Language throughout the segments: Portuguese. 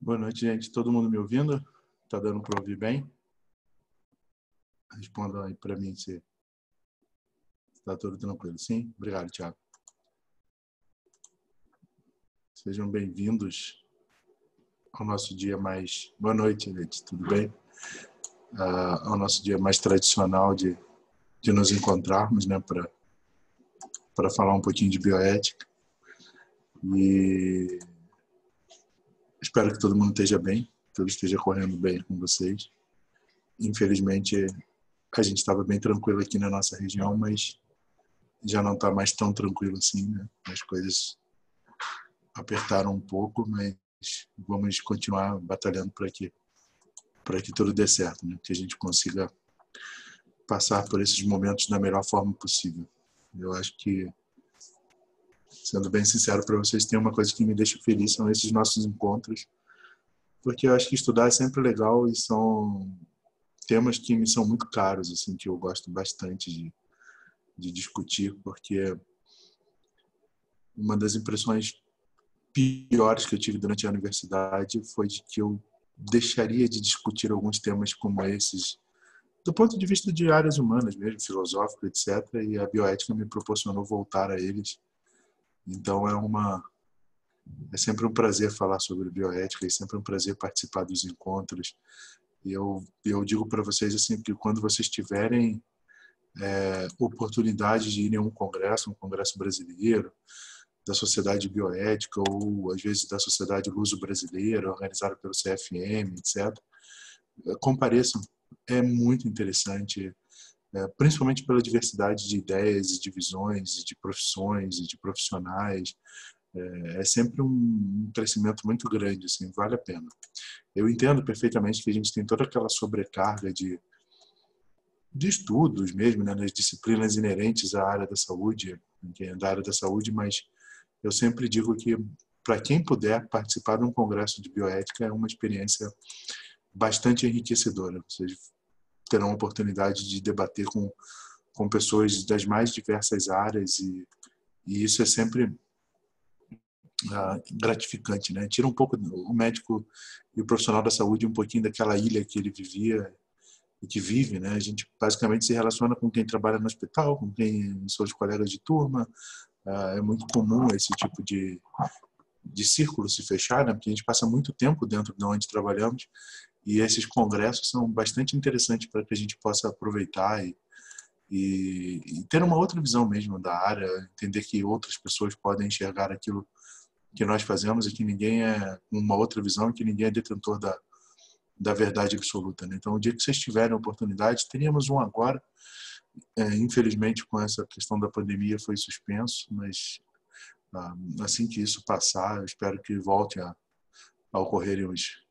Boa noite, gente. Todo mundo me ouvindo? Tá dando para ouvir bem? Responda aí para mim se está tudo tranquilo. Sim? Obrigado, Thiago. Sejam bem-vindos ao nosso dia mais... Boa noite, gente. Tudo bem? Ao nosso dia mais tradicional de nos encontrarmos, né, para falar um pouquinho de bioética. E espero que todo mundo esteja bem, tudo esteja correndo bem com vocês. Infelizmente, a gente estava bem tranquilo aqui na nossa região, mas já não está mais tão tranquilo assim, né? As coisas apertaram um pouco, mas vamos continuar batalhando para que tudo dê certo, né? Que a gente consiga passar por esses momentos da melhor forma possível. Eu acho que, sendo bem sincero para vocês, tem uma coisa que me deixa feliz, são esses nossos encontros, porque eu acho que estudar é sempre legal e são temas que me são muito caros, assim, que eu gosto bastante de discutir, porque uma das impressões piores que eu tive durante a universidade foi de que eu deixaria de discutir alguns temas como esses, do ponto de vista de áreas humanas mesmo, filosófico, etc. E a bioética me proporcionou voltar a eles. Então é sempre um prazer falar sobre bioética, é sempre um prazer participar dos encontros. E eu digo para vocês assim que quando vocês tiverem oportunidade de ir em um congresso brasileiro, da Sociedade Bioética ou, às vezes, da Sociedade Luso-Brasileira, organizada pelo CFM, etc. Compareçam. É muito interessante, principalmente pela diversidade de ideias, de visões, de profissões e de profissionais. É sempre um crescimento muito grande, assim, vale a pena. Eu entendo perfeitamente que a gente tem toda aquela sobrecarga de estudos mesmo, né, nas disciplinas inerentes à área da saúde, mas eu sempre digo que, para quem puder participar de um congresso de bioética, é uma experiência bastante enriquecedora. Vocês terão a oportunidade de debater com pessoas das mais diversas áreas e isso é sempre gratificante, né? Tira um pouco o médico e o profissional da saúde um pouquinho daquela ilha que ele vivia e que vive, né? A gente basicamente se relaciona com quem trabalha no hospital, com quem são os colegas de turma. É muito comum esse tipo de círculo se fechar, né? Porque a gente passa muito tempo dentro de onde trabalhamos e esses congressos são bastante interessantes para que a gente possa aproveitar e ter uma outra visão mesmo da área, entender que outras pessoas podem enxergar aquilo que nós fazemos e que ninguém é uma outra visão, que ninguém é detentor da verdade absoluta, né? Então, o dia que vocês tiverem a oportunidade, teríamos um agora. Infelizmente, com essa questão da pandemia, foi suspenso, mas assim que isso passar, eu espero que volte a ocorrerem os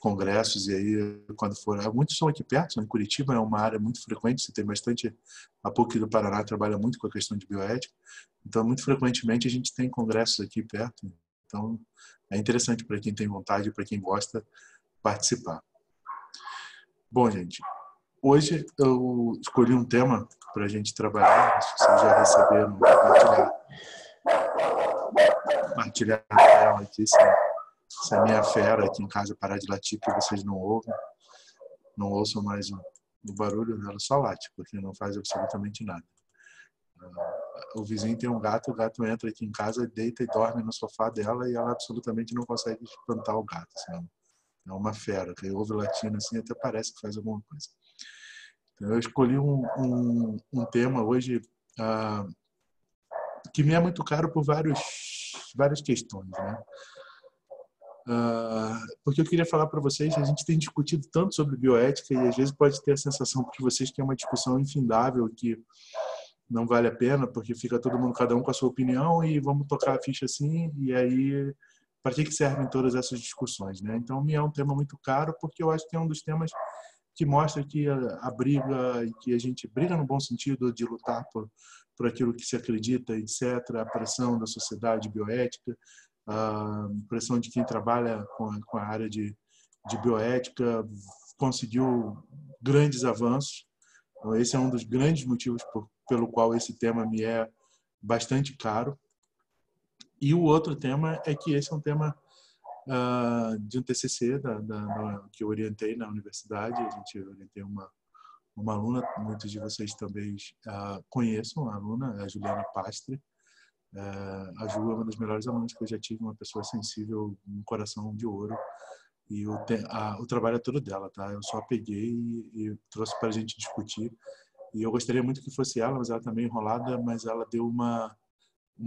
congressos e aí quando for, muitos são aqui perto, em Curitiba é uma área muito frequente, você tem bastante, a PUC do Paraná trabalha muito com a questão de bioética, então muito frequentemente a gente tem congressos aqui perto, então é interessante para quem tem vontade, para quem gosta participar. Bom, gente, hoje eu escolhi um tema para a gente trabalhar, acho que vocês já receberam, compartilhar a tela aqui, se a minha fera aqui em casa parar de latir, que vocês não ouçam mais o barulho dela, só late, porque não faz absolutamente nada. O vizinho tem um gato, o gato entra aqui em casa, deita e dorme no sofá dela e ela absolutamente não consegue espantar o gato. Assim, é uma fera, que ouve latindo assim, até parece que faz alguma coisa. Então, eu escolhi um tema hoje que me é muito caro por várias questões, né? Porque eu queria falar para vocês, a gente tem discutido tanto sobre bioética e às vezes pode ter a sensação para vocês que é uma discussão infindável, que não vale a pena, porque fica todo mundo, cada um com a sua opinião e vamos tocar a ficha assim, e aí para que servem todas essas discussões, né? Então, me é um tema muito caro, porque eu acho que é um dos temas que mostra que a briga, e que a gente briga no bom sentido de lutar por aquilo que se acredita, etc., a pressão da sociedade bioética, a pressão de quem trabalha com a área de bioética, conseguiu grandes avanços. Então, esse é um dos grandes motivos pelo qual esse tema me é bastante caro. E o outro tema é que esse é um tema de um TCC que eu orientei na universidade. A gente orientei uma aluna, muitos de vocês também conheçam a aluna, a Juliana Pastre. A Ju é uma das melhores alunas que eu já tive, uma pessoa sensível, um coração de ouro. E o trabalho é todo dela, tá? Eu só peguei e trouxe para a gente discutir. E eu gostaria muito que fosse ela, mas ela está meio enrolada, mas ela deu uma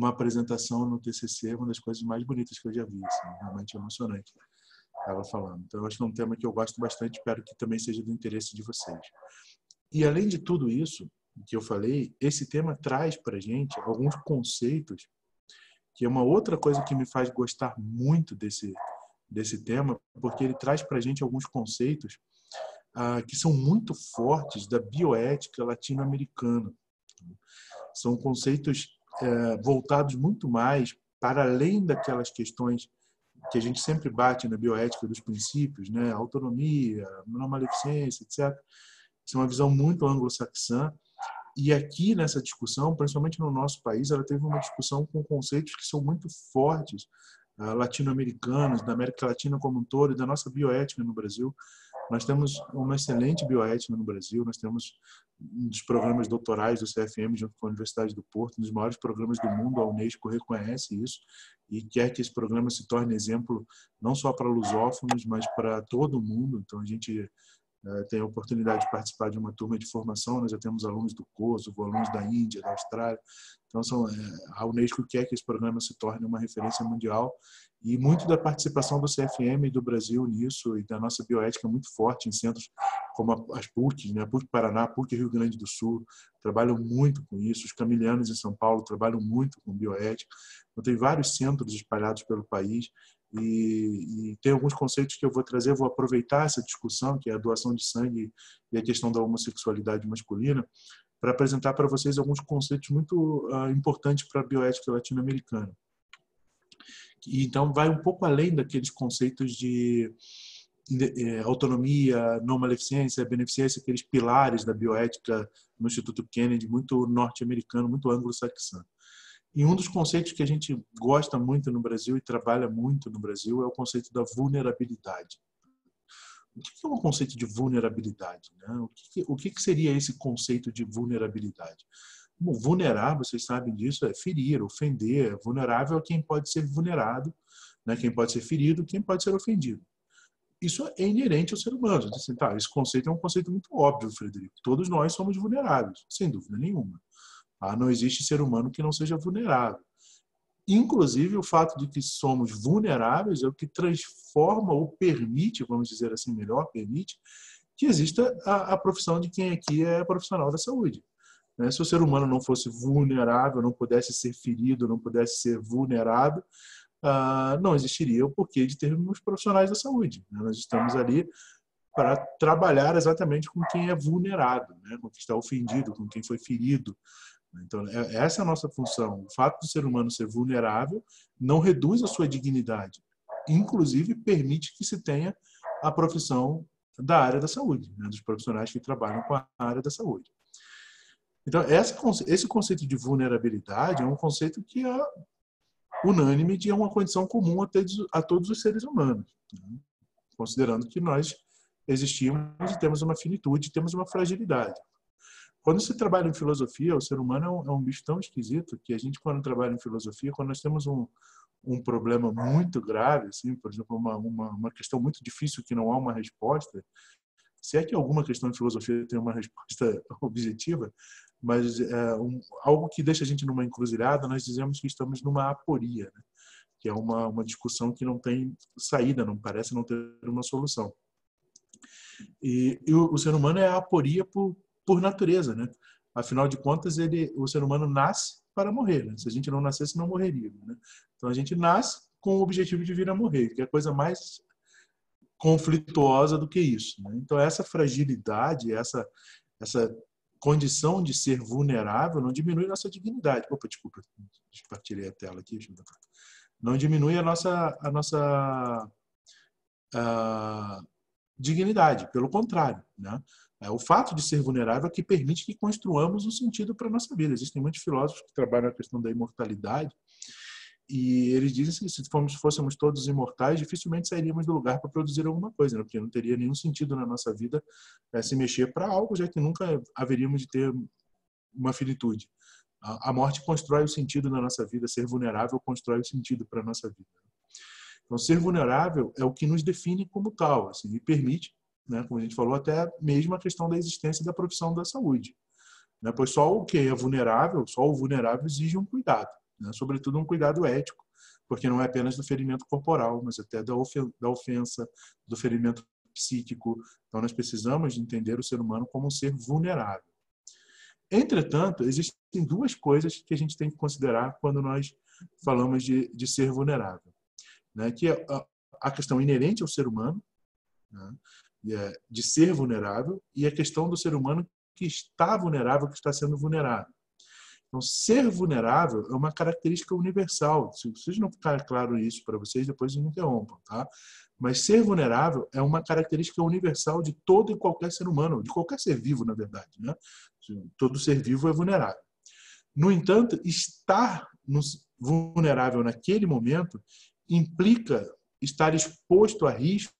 apresentação no TCC, uma das coisas mais bonitas que eu já vi, assim, realmente emocionante, ela falando. Então, eu acho que é um tema que eu gosto bastante, espero que também seja do interesse de vocês. E, além de tudo isso que eu falei, esse tema traz para a gente alguns conceitos, que é uma outra coisa que me faz gostar muito desse tema, porque ele traz para a gente alguns conceitos que são muito fortes da bioética latino-americana. São conceitos voltados muito mais para além daquelas questões que a gente sempre bate na bioética dos princípios, né? Autonomia, não maleficência, etc. Isso é uma visão muito anglo-saxã. E aqui nessa discussão, principalmente no nosso país, ela teve uma discussão com conceitos que são muito fortes, latino-americanos, da América Latina como um todo, e da nossa bioética no Brasil. Nós temos uma excelente bioética no Brasil, nós temos um dos programas doutorais do CFM, junto com a Universidade do Porto, um dos maiores programas do mundo, a Unesco reconhece isso e quer que esse programa se torne exemplo não só para lusófonos, mas para todo mundo. Então, a gente tem a oportunidade de participar de uma turma de formação, nós já temos alunos do Kosovo, alunos da Índia, da Austrália. Então, a Unesco quer que esse programa se torne uma referência mundial, e muito da participação do CFM e do Brasil nisso, e da nossa bioética muito forte em centros como as PUCs, né? PUC Paraná, PUC Rio Grande do Sul, trabalham muito com isso. Os camilianos em São Paulo trabalham muito com bioética. Então, tem vários centros espalhados pelo país, e tem alguns conceitos que eu vou trazer, vou aproveitar essa discussão, que é a doação de sangue e a questão da homossexualidade masculina, para apresentar para vocês alguns conceitos muito importantes para a bioética latino-americana. E então vai um pouco além daqueles conceitos de autonomia, não maleficência, beneficência, aqueles pilares da bioética no Instituto Kennedy, muito norte-americano, muito anglo-saxão. E um dos conceitos que a gente gosta muito no Brasil e trabalha muito no Brasil é o conceito da vulnerabilidade. O que é um conceito de vulnerabilidade, né? O que seria esse conceito de vulnerabilidade? Bom, vulnerar, vocês sabem disso, é ferir, ofender. Vulnerável é quem pode ser vulnerado, né? Quem pode ser ferido, quem pode ser ofendido. Isso é inerente ao ser humano. Assim, tá, esse conceito é um conceito muito óbvio, Frederico. Todos nós somos vulneráveis, sem dúvida nenhuma. Não existe ser humano que não seja vulnerável. Inclusive, o fato de que somos vulneráveis é o que transforma ou permite, vamos dizer assim melhor, permite que exista a profissão de quem aqui é profissional da saúde. Se o ser humano não fosse vulnerável, não pudesse ser ferido, não pudesse ser vulnerado, não existiria o porquê de termos profissionais da saúde. Nós estamos ali para trabalhar exatamente com quem é vulnerado, com quem está ofendido, com quem foi ferido. Então, essa é a nossa função. O fato do ser humano ser vulnerável não reduz a sua dignidade. Inclusive, permite que se tenha a profissão da área da saúde, dos profissionais que trabalham com a área da saúde. Então, esse conceito de vulnerabilidade é um conceito que é unânime, de uma condição comum a todos os seres humanos, considerando que nós existimos e temos uma finitude, temos uma fragilidade. Quando se trabalha em filosofia, o ser humano é um bicho tão esquisito que a gente, quando trabalha em filosofia, quando nós temos um problema muito grave, assim, por exemplo, uma questão muito difícil que não há uma resposta, se é que alguma questão de filosofia tem uma resposta objetiva, mas algo que deixa a gente numa encruzilhada, nós dizemos que estamos numa aporia, né? que é uma discussão que não tem saída, não parece não ter uma solução. E o ser humano é a aporia por natureza, né? Afinal de contas, o ser humano nasce para morrer, né? Se a gente não nascesse, não morreria, né? Então a gente nasce com o objetivo de vir a morrer, que é a coisa mais conflituosa do que isso, né? Então essa fragilidade, essa condição de ser vulnerável não diminui nossa dignidade. Opa, desculpa, compartilhei a tela aqui. Não diminui a dignidade, pelo contrário, né? O fato de ser vulnerável é que permite que construamos um sentido para a nossa vida. Existem muitos filósofos que trabalham a questão da imortalidade e eles dizem que se fôssemos todos imortais, dificilmente sairíamos do lugar para produzir alguma coisa, né? Porque não teria nenhum sentido na nossa vida se mexer para algo, já que nunca haveríamos de ter uma finitude. A morte constrói o sentido na nossa vida, ser vulnerável constrói o sentido para a nossa vida. Então, ser vulnerável é o que nos define como tal, assim, e permite, né, como a gente falou, até mesmo a questão da existência da profissão da saúde, né? Pois só o que é vulnerável, só o vulnerável exige um cuidado, né? Sobretudo um cuidado ético, porque não é apenas do ferimento corporal, mas até da ofensa, do ferimento psíquico. Então, nós precisamos entender o ser humano como um ser vulnerável. Entretanto, existem duas coisas que a gente tem que considerar quando nós falamos de ser vulnerável, né? Que é a questão inerente ao ser humano, né? De ser vulnerável, e a questão do ser humano que está vulnerável, que está sendo vulnerável. Então, ser vulnerável é uma característica universal. Se vocês não ficar claro isso para vocês, depois me interrompam, tá? Mas ser vulnerável é uma característica universal de todo e qualquer ser humano, de qualquer ser vivo, na verdade, né? Todo ser vivo é vulnerável. No entanto, estar vulnerável naquele momento implica estar exposto a riscos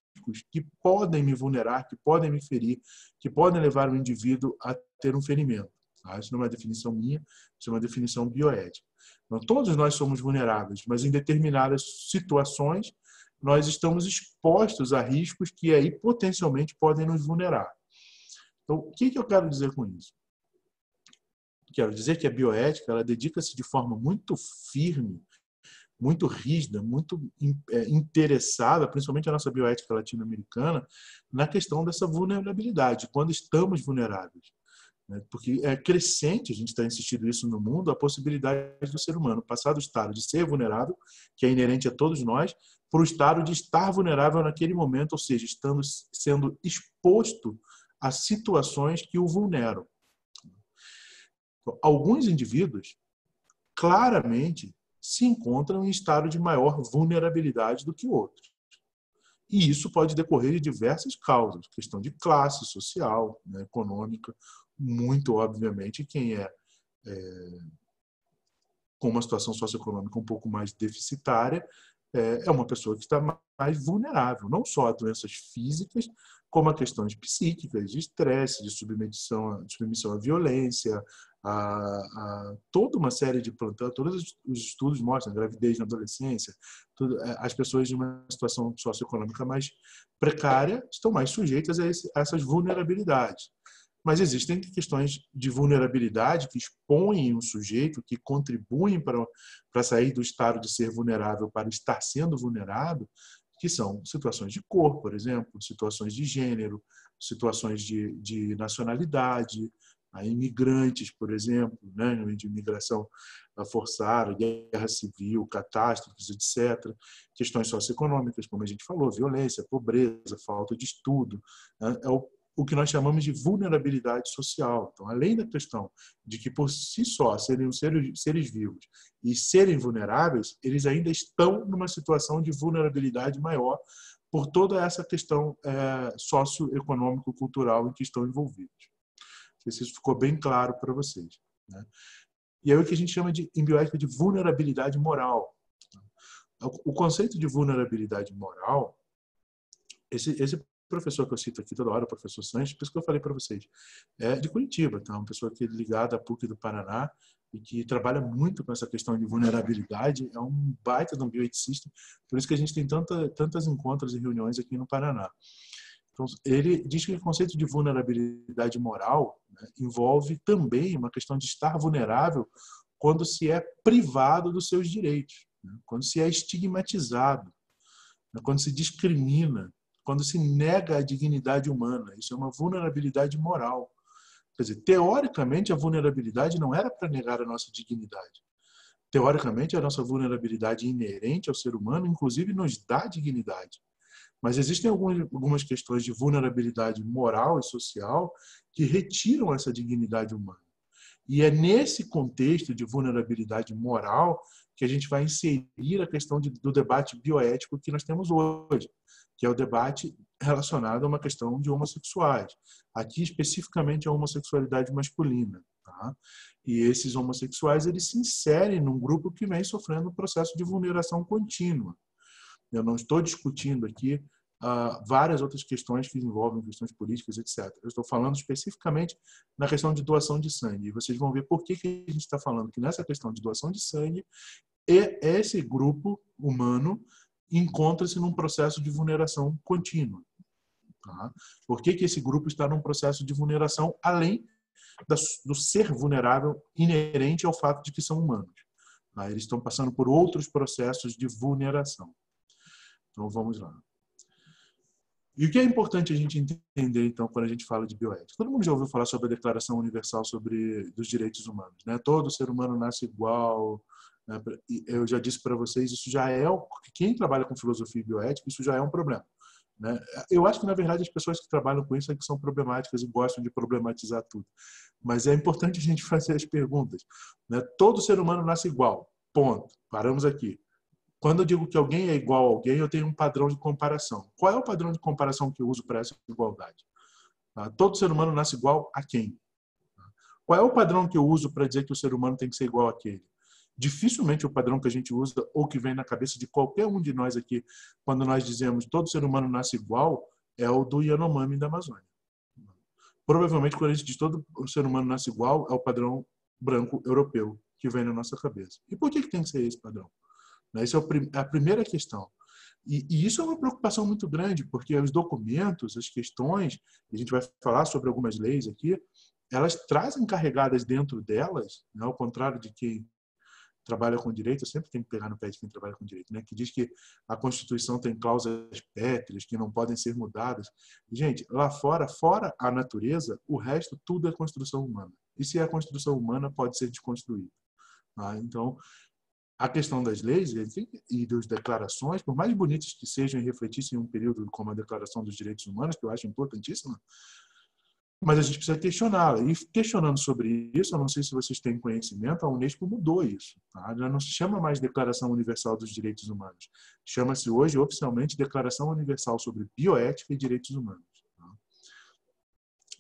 que podem me vulnerar, que podem me ferir, que podem levar o indivíduo a ter um ferimento. Tá? Isso não é uma definição minha, isso é uma definição bioética. Então, todos nós somos vulneráveis, mas em determinadas situações nós estamos expostos a riscos que aí potencialmente podem nos vulnerar. Então, o que eu quero dizer com isso? Quero dizer que a bioética ela dedica-se de forma muito firme, muito rígida, muito interessada, principalmente a nossa bioética latino-americana, na questão dessa vulnerabilidade, quando estamos vulneráveis. Porque é crescente, a gente está insistindo isso no mundo, a possibilidade do ser humano passar do estado de ser vulnerável, que é inerente a todos nós, para o estado de estar vulnerável naquele momento, ou seja, sendo exposto a situações que o vulneram. Alguns indivíduos claramente se encontram em estado de maior vulnerabilidade do que outros. E isso pode decorrer de diversas causas, questão de classe social, né, econômica, muito obviamente quem com uma situação socioeconômica um pouco mais deficitária é uma pessoa que está mais vulnerável, não só a doenças físicas, como a questões psíquicas, de estresse, de submissão à violência, a toda uma série de plantas, todos os estudos mostram, gravidez na adolescência, as pessoas de uma situação socioeconômica mais precária estão mais sujeitas a essas vulnerabilidades. Mas existem questões de vulnerabilidade que expõem o sujeito, que contribuem para sair do estado de ser vulnerável para estar sendo vulnerável, que são situações de cor, por exemplo, situações de gênero, situações de nacionalidade, imigrantes, por exemplo, né, de imigração forçada, guerra civil, catástrofes, etc. Questões socioeconômicas, como a gente falou, violência, pobreza, falta de estudo, né, o que nós chamamos de vulnerabilidade social. Então, além da questão de que, por si só, serem seres vivos e serem vulneráveis, eles ainda estão numa situação de vulnerabilidade maior por toda essa questão socioeconômico-cultural em que estão envolvidos. Não sei se isso ficou bem claro para vocês, né? E aí o que a gente chama em bioética de vulnerabilidade moral. O conceito de vulnerabilidade moral, esse professor que eu cito aqui toda hora, o professor Sanches, por isso que eu falei para vocês, é de Curitiba, tá? Uma pessoa que é ligada à PUC do Paraná e que trabalha muito com essa questão de vulnerabilidade, é um baita de um bioeticista, por isso que a gente tem tantas encontros e reuniões aqui no Paraná. Então, ele diz que o conceito de vulnerabilidade moral, né, envolve também uma questão de estar vulnerável quando se é privado dos seus direitos. né? Quando se é estigmatizado, né? Quando se discrimina, quando se nega a dignidade humana. Isso é uma vulnerabilidade moral. Quer dizer, teoricamente, a vulnerabilidade não era para negar a nossa dignidade. Teoricamente, a nossa vulnerabilidade inerente ao ser humano, inclusive, nos dá dignidade. Mas existem algumas questões de vulnerabilidade moral e social que retiram essa dignidade humana. E é nesse contexto de vulnerabilidade moral que a gente vai inserir a questão do debate bioético que nós temos hoje, que é o debate relacionado a uma questão de homossexuais. Aqui, especificamente, a homossexualidade masculina. Tá? E esses homossexuais eles se inserem num grupo que vem sofrendo um processo de vulneração contínua. Eu não estou discutindo aqui várias outras questões que envolvem questões políticas, etc. Eu estou falando especificamente na questão de doação de sangue. E vocês vão ver por que a gente está falando que nessa questão de doação de sangue, esse grupo humano encontra-se num processo de vulneração contínua. Tá? Por que esse grupo está num processo de vulneração além do ser vulnerável inerente ao fato de que são humanos? Tá? Eles estão passando por outros processos de vulneração. Então, vamos lá. E o que é importante a gente entender, então, quando a gente fala de bioética? Todo mundo já ouviu falar sobre a Declaração Universal dos Direitos Humanos, né? Todo ser humano nasce igual. Né? Eu já disse para vocês, isso já é... Quem trabalha com filosofia e bioética, isso já é um problema. Né? Eu acho que, na verdade, as pessoas que trabalham com isso é que são problemáticas e gostam de problematizar tudo. Mas é importante a gente fazer as perguntas. Né? Todo ser humano nasce igual. Ponto. Paramos aqui. Quando eu digo que alguém é igual a alguém, eu tenho um padrão de comparação. Qual é o padrão de comparação que eu uso para essa igualdade? Todo ser humano nasce igual a quem? Qual é o padrão que eu uso para dizer que o ser humano tem que ser igual àquele? Dificilmente o padrão que a gente usa ou que vem na cabeça de qualquer um de nós aqui, quando nós dizemos todo ser humano nasce igual, é o do Yanomami da Amazônia. Provavelmente, quando a gente diz todo ser humano nasce igual, é o padrão branco europeu que vem na nossa cabeça. E por que tem que ser esse padrão? Essa é a primeira questão. E isso é uma preocupação muito grande, porque os documentos, as questões, a gente vai falar sobre algumas leis aqui, elas trazem carregadas dentro delas, né, ao contrário de quem trabalha com direito, eu sempre tenho que pegar no pé de quem trabalha com direito, né, que diz que a Constituição tem cláusulas pétreas que não podem ser mudadas. Gente, lá fora a natureza, o resto tudo é construção humana. E se é a construção humana, pode ser desconstruída. Tá? Então, a questão das leis e das declarações, por mais bonitas que sejam e refletissem em um período como a Declaração dos Direitos Humanos, que eu acho importantíssima, mas a gente precisa questioná-la. E questionando sobre isso, eu não sei se vocês têm conhecimento, a Unesco mudou isso. Tá? Já não se chama mais Declaração Universal dos Direitos Humanos. Chama-se hoje, oficialmente, Declaração Universal sobre Bioética e Direitos Humanos. Tá?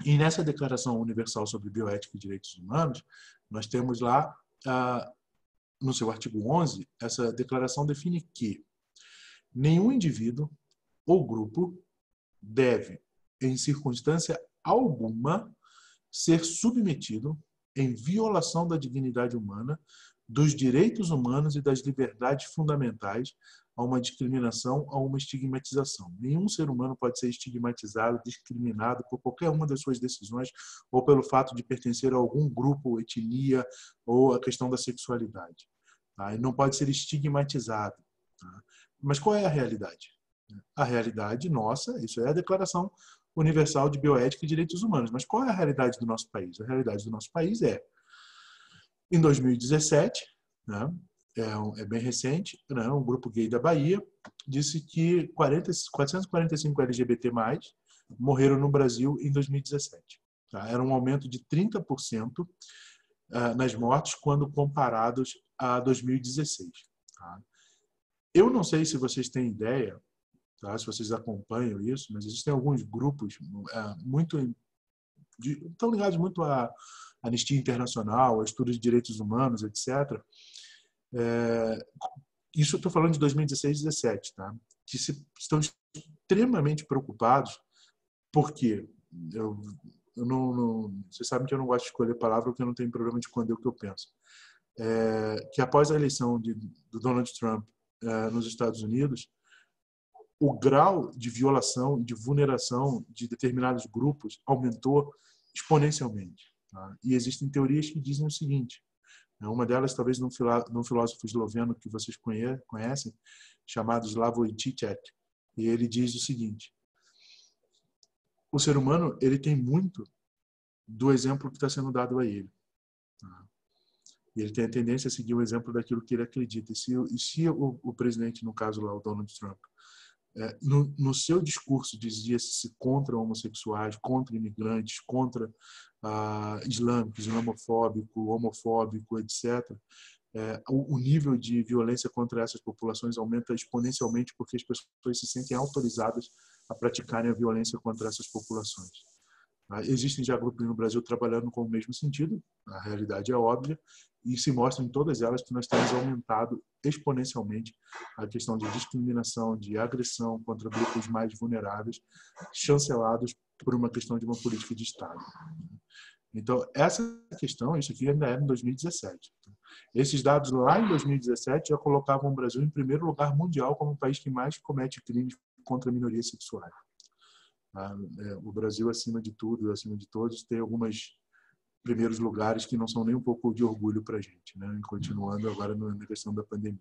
E nessa Declaração Universal sobre Bioética e Direitos Humanos, nós temos lá no seu artigo 11, essa declaração define que nenhum indivíduo ou grupo deve, em circunstância alguma, ser submetido, em violação da dignidade humana, dos direitos humanos e das liberdades fundamentais, a uma discriminação, a uma estigmatização. Nenhum ser humano pode ser estigmatizado, discriminado por qualquer uma das suas decisões ou pelo fato de pertencer a algum grupo, etnia ou a questão da sexualidade. Tá? Ele não pode ser estigmatizado. Tá? Mas qual é a realidade? A realidade nossa, isso é a Declaração Universal de Bioética e Direitos Humanos. Mas qual é a realidade do nosso país? A realidade do nosso país é, em 2017, né, é bem recente, né, um grupo gay da Bahia disse que 445 LGBT+, morreram no Brasil em 2017. Tá? Era um aumento de 30% nas mortes quando comparados a 2016. Tá? Eu não sei se vocês têm ideia, tá? Se vocês acompanham isso, mas existem alguns grupos estão ligados muito à Anistia Internacional, a estudos de direitos humanos, etc. Isso eu estou falando de 2016 e 2017, tá? Que estão extremamente preocupados, porque vocês sabem que eu não gosto de escolher palavra porque eu não tenho problema de esconder o que eu penso. Que após a eleição do Donald Trump nos Estados Unidos, o grau de violação e de vulneração de determinados grupos aumentou exponencialmente. Tá? E existem teorias que dizem o seguinte, Uma delas, talvez, num filósofo esloveno que vocês conhecem, chamado Slavoj Žižek, e ele diz o seguinte: o ser humano ele tem muito do exemplo que está sendo dado a ele. E ele tem a tendência a seguir o exemplo daquilo que ele acredita. E se o presidente, no caso lá, o Donald Trump, no seu discurso dizia-se contra homossexuais, contra imigrantes, contra islâmicos, islamofóbico, homofóbico, etc., o nível de violência contra essas populações aumenta exponencialmente porque as pessoas se sentem autorizadas a praticarem a violência contra essas populações. Existem já grupos no Brasil trabalhando com o mesmo sentido, a realidade é óbvia, e se mostra em todas elas que nós temos aumentado exponencialmente a questão de discriminação, de agressão contra grupos mais vulneráveis, chancelados por uma questão de uma política de Estado. Então, essa questão, isso aqui ainda era em 2017. Esses dados lá em 2017 já colocavam o Brasil em primeiro lugar mundial como o país que mais comete crimes contra minorias sexuais. O Brasil, acima de tudo, acima de todos, tem alguns primeiros lugares que não são nem um pouco de orgulho para a gente, né? Continuando agora na questão da pandemia.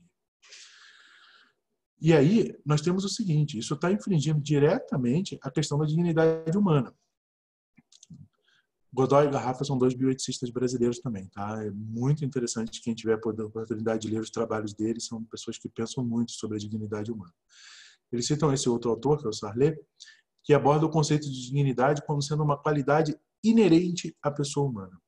E aí, nós temos o seguinte, isso está infringindo diretamente a questão da dignidade humana. Godoy e Garrafa são dois bioeticistas brasileiros também, tá? É muito interessante quem tiver a oportunidade de ler os trabalhos deles, são pessoas que pensam muito sobre a dignidade humana. Eles citam esse outro autor, que é o Sarlé, que aborda o conceito de dignidade como sendo uma qualidade inerente à pessoa humana.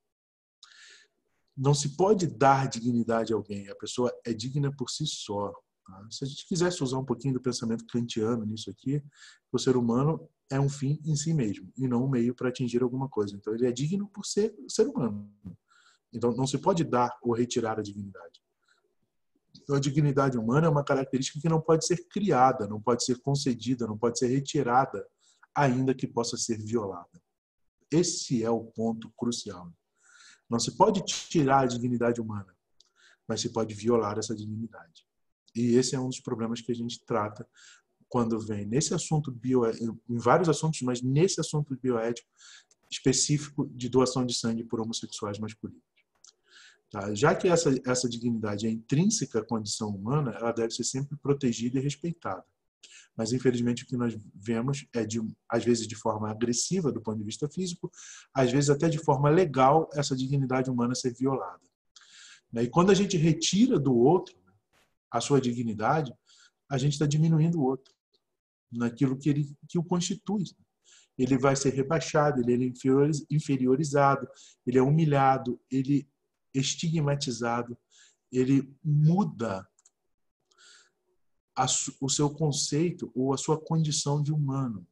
Não se pode dar dignidade a alguém, a pessoa é digna por si só. Tá? Se a gente quisesse usar um pouquinho do pensamento kantiano nisso aqui, o ser humano é um fim em si mesmo, e não um meio para atingir alguma coisa. Então, ele é digno por ser ser humano. Então, não se pode dar ou retirar a dignidade. Então, a dignidade humana é uma característica que não pode ser criada, não pode ser concedida, não pode ser retirada, ainda que possa ser violada. Esse é o ponto crucial. Não se pode tirar a dignidade humana, mas se pode violar essa dignidade. E esse é um dos problemas que a gente trata quando vem nesse assunto em vários assuntos, mas nesse assunto bioético específico de doação de sangue por homossexuais masculinos. Tá? Já que essa dignidade é intrínseca à condição humana, ela deve ser sempre protegida e respeitada. Mas, infelizmente, o que nós vemos é, às vezes, de forma agressiva do ponto de vista físico, às vezes até de forma legal, essa dignidade humana ser violada. E quando a gente retira do outro a sua dignidade, a gente está diminuindo o outro naquilo que o constitui. Ele vai ser rebaixado, ele é inferiorizado, ele é humilhado, ele é estigmatizado, ele muda o seu conceito ou a sua condição de humano.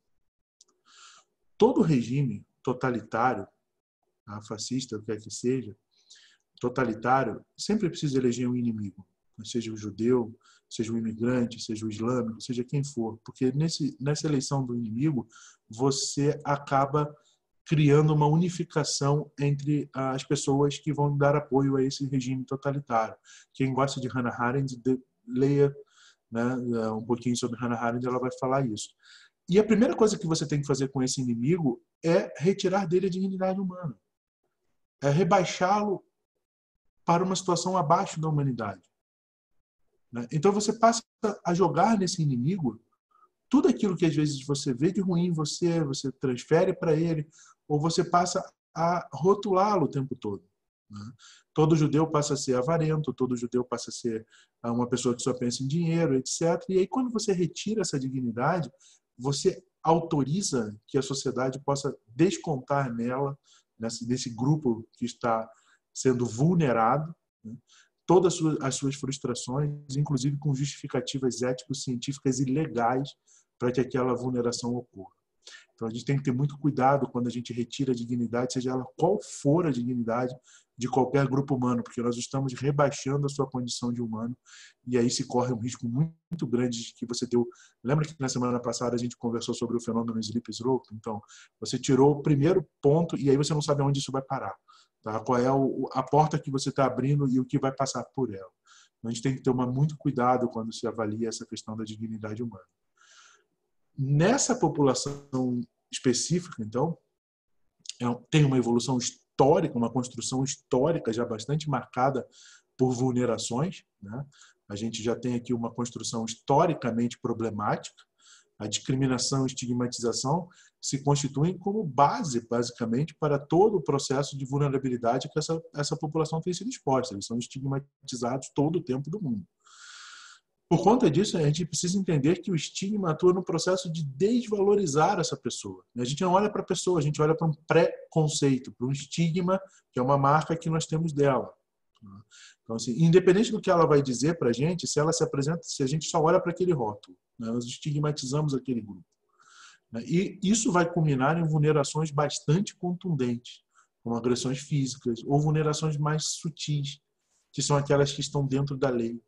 Todo regime totalitário, fascista, o que quer que seja, totalitário, sempre precisa eleger um inimigo, seja o judeu, seja o imigrante, seja o islâmico, seja quem for, porque nessa eleição do inimigo, você acaba criando uma unificação entre as pessoas que vão dar apoio a esse regime totalitário. Quem gosta de Hannah Arendt, leia, né, um pouquinho sobre Hannah Arendt, ela vai falar isso. E a primeira coisa que você tem que fazer com esse inimigo é retirar dele a dignidade humana. É rebaixá-lo para uma situação abaixo da humanidade. Então você passa a jogar nesse inimigo tudo aquilo que às vezes você vê de ruim em você transfere para ele, ou você passa a rotulá-lo o tempo todo. Todo judeu passa a ser avarento, todo judeu passa a ser uma pessoa que só pensa em dinheiro, etc. E aí, quando você retira essa dignidade, você autoriza que a sociedade possa descontar nela, nesse grupo que está sendo vulnerado, todas as suas frustrações, inclusive com justificativas ético-científicas e legais para que aquela vulneração ocorra. Então, a gente tem que ter muito cuidado quando a gente retira a dignidade, seja ela qual for a dignidade de qualquer grupo humano, porque nós estamos rebaixando a sua condição de humano e aí se corre um risco muito grande de que você deu... Lembra que na semana passada a gente conversou sobre o fenômeno Slippery Slope? Então, você tirou o primeiro ponto e aí você não sabe onde isso vai parar. Tá? Qual é a porta que você está abrindo e o que vai passar por ela. Então, a gente tem que tomar muito cuidado quando se avalia essa questão da dignidade humana. Nessa população específica, então, tem uma evolução histórica, uma construção histórica já bastante marcada por vulnerações, né? A gente já tem aqui uma construção historicamente problemática. A discriminação e estigmatização se constituem como base, basicamente, para todo o processo de vulnerabilidade que essa população tem sido exposta. Eles são estigmatizados todo o tempo do mundo. Por conta disso, a gente precisa entender que o estigma atua no processo de desvalorizar essa pessoa. A gente não olha para a pessoa, a gente olha para um pré-conceito, para um estigma, que é uma marca que nós temos dela. Então, assim, independente do que ela vai dizer para a gente, se ela se apresenta, se a gente só olha para aquele rótulo, né, nós estigmatizamos aquele grupo. E isso vai culminar em vulnerações bastante contundentes, como agressões físicas ou vulnerações mais sutis, que são aquelas que estão dentro da lei,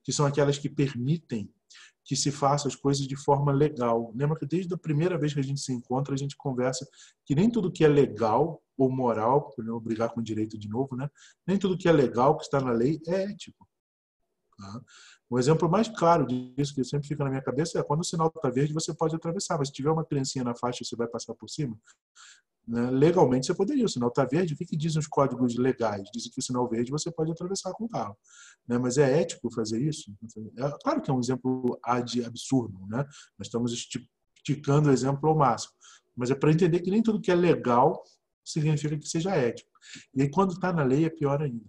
que são aquelas que permitem que se faça as coisas de forma legal. Lembra que desde a primeira vez que a gente se encontra, a gente conversa que nem tudo que é legal ou moral, para não brigar com o direito de novo, né? Nem tudo que é legal, que está na lei, é ético. Tá? Um exemplo mais claro disso, que sempre fica na minha cabeça, é quando o sinal está verde, você pode atravessar, mas se tiver uma criancinha na faixa, você vai passar por cima, né? Legalmente você poderia, o sinal está verde, o que dizem os códigos legais? Dizem que o sinal verde você pode atravessar com o carro, né? Mas é ético fazer isso? Claro que é um exemplo absurdo, né? Nós estamos esticando o exemplo ao máximo, mas é para entender que nem tudo que é legal significa que seja ético. E aí quando está na lei é pior ainda.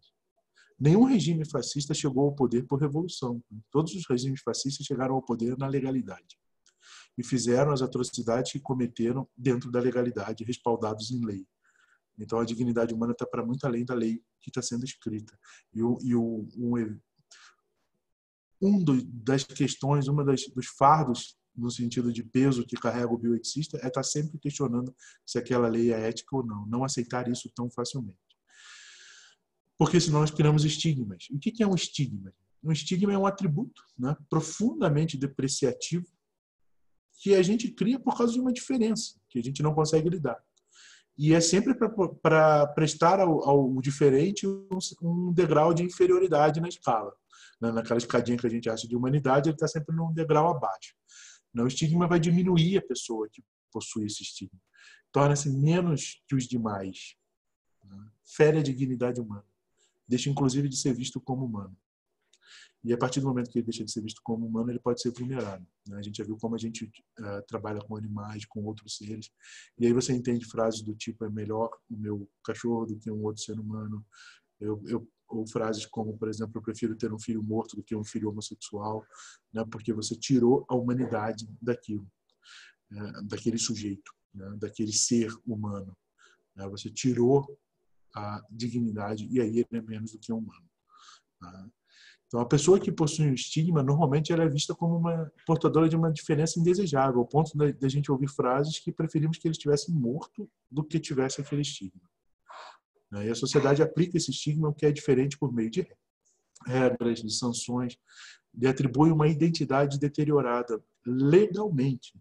Nenhum regime fascista chegou ao poder por revolução. Todos os regimes fascistas chegaram ao poder na legalidade e fizeram as atrocidades que cometeram dentro da legalidade, respaldados em lei. Então, a dignidade humana está para muito além da lei que está sendo escrita. Das questões, dos fardos, no sentido de peso que carrega o bioeticista, é estar sempre questionando se aquela lei é ética ou não. Não aceitar isso tão facilmente. Porque senão nós criamos estigmas. E o que é um estigma? Um estigma é um atributo, né, profundamente depreciativo, que a gente cria por causa de uma diferença, que a gente não consegue lidar. E é sempre para prestar ao diferente um degrau de inferioridade na escala. Naquela escadinha que a gente acha de humanidade, ele está sempre num degrau abaixo. O estigma vai diminuir a pessoa que possui esse estigma. Torna-se menos que os demais. Fere a dignidade humana. Deixa, inclusive, de ser visto como humano. E a partir do momento que ele deixa de ser visto como humano, ele pode ser vulnerável. A gente já viu como a gente trabalha com animais, com outros seres. E aí você entende frases do tipo, é melhor o meu cachorro do que um outro ser humano. Ou frases como, por exemplo, eu prefiro ter um filho morto do que um filho homossexual, né? Porque você tirou a humanidade daquilo, daquele sujeito, né? Daquele ser humano. Você tirou a dignidade e aí ele é menos do que um humano. Então, a pessoa que possui um estigma, normalmente ela é vista como uma portadora de uma diferença indesejável, ao ponto da gente ouvir frases que preferimos que ele estivesse morto do que tivesse aquele estigma. E a sociedade aplica esse estigma, o que é diferente por meio de regras, de sanções, lhe atribui uma identidade deteriorada legalmente.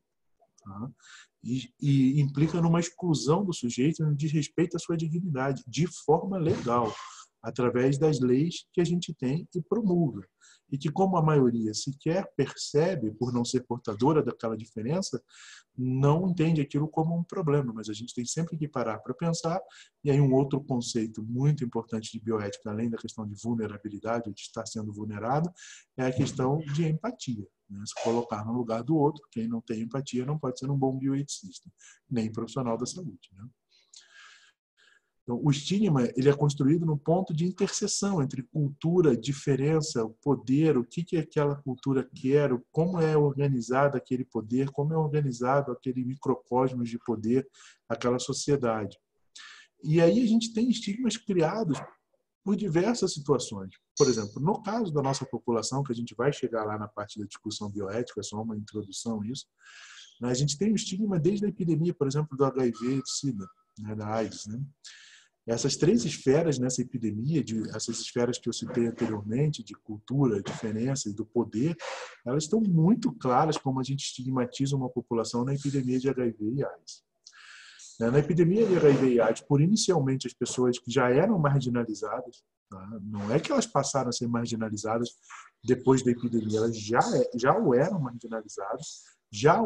E implica numa exclusão do sujeito no desrespeito à sua dignidade, de forma legal, através das leis que a gente tem e promulga. E que, como a maioria sequer percebe, por não ser portadora daquela diferença, não entende aquilo como um problema. Mas a gente tem sempre que parar para pensar. E aí um outro conceito muito importante de bioética, além da questão de vulnerabilidade, de estar sendo vulnerado, é a questão de empatia. Se colocar no lugar do outro, quem não tem empatia não pode ser um bom bioeticista, nem profissional da saúde. Então, o estigma ele é construído no ponto de interseção entre cultura, diferença, poder, o que aquela cultura quer, como é organizado aquele poder, como é organizado aquele microcosmos de poder, aquela sociedade. E aí a gente tem estigmas criados por diversas situações. Por exemplo, no caso da nossa população, que a gente vai chegar lá na parte da discussão bioética, só uma introdução a isso, a gente tem o estigma desde a epidemia, por exemplo, do HIV e do SIDA, da AIDS, Essas três esferas nessa epidemia, essas esferas que eu citei anteriormente, de cultura, diferença e do poder, elas estão muito claras como a gente estigmatiza uma população na epidemia de HIV e AIDS. Na epidemia de HIV e AIDS, por inicialmente as pessoas que já eram marginalizadas, não é que elas passaram a ser marginalizadas depois da epidemia, elas já o eram marginalizadas, já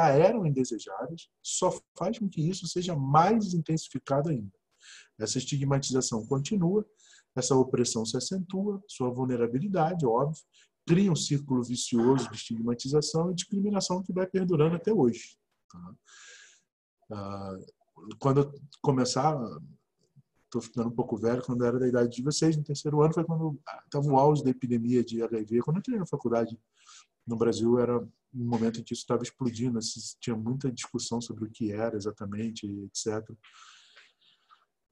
eram indesejáveis, só faz com que isso seja mais intensificado ainda. Essa estigmatização continua, essa opressão se acentua, sua vulnerabilidade, óbvio, cria um círculo vicioso de estigmatização e discriminação que vai perdurando até hoje. Quando eu começava, estou ficando um pouco velho, quando eu era da idade de vocês, no terceiro ano, foi quando estava o auge da epidemia de HIV. Quando eu entrei na faculdade no Brasil, era um momento em que isso estava explodindo, tinha muita discussão sobre o que era exatamente, etc.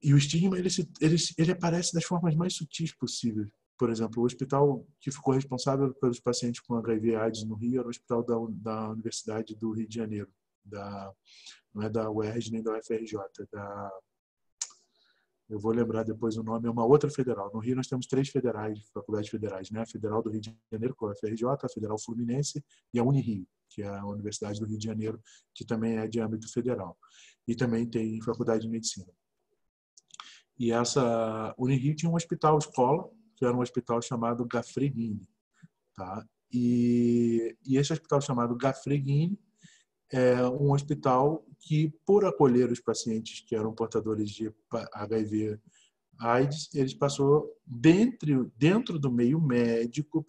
E o estigma, ele aparece das formas mais sutis possíveis. Por exemplo, o hospital que ficou responsável pelos pacientes com HIV/AIDS no Rio era o hospital da Universidade do Rio de Janeiro, não é da UERJ nem da UFRJ, eu vou lembrar depois o nome, é uma outra federal. No Rio nós temos 3 faculdades federais, né? A Federal do Rio de Janeiro, com a UFRJ, a Federal Fluminense e a Unirio, que é a Universidade do Rio de Janeiro, que também é de âmbito federal. E também tem faculdade de medicina. E essa Unirio tinha um hospital escola, que era um hospital chamado Gaffreguini, tá? E esse hospital chamado Gaffreguini é um hospital que, por acolher os pacientes que eram portadores de HIV/AIDS, eles passou dentro do meio médico,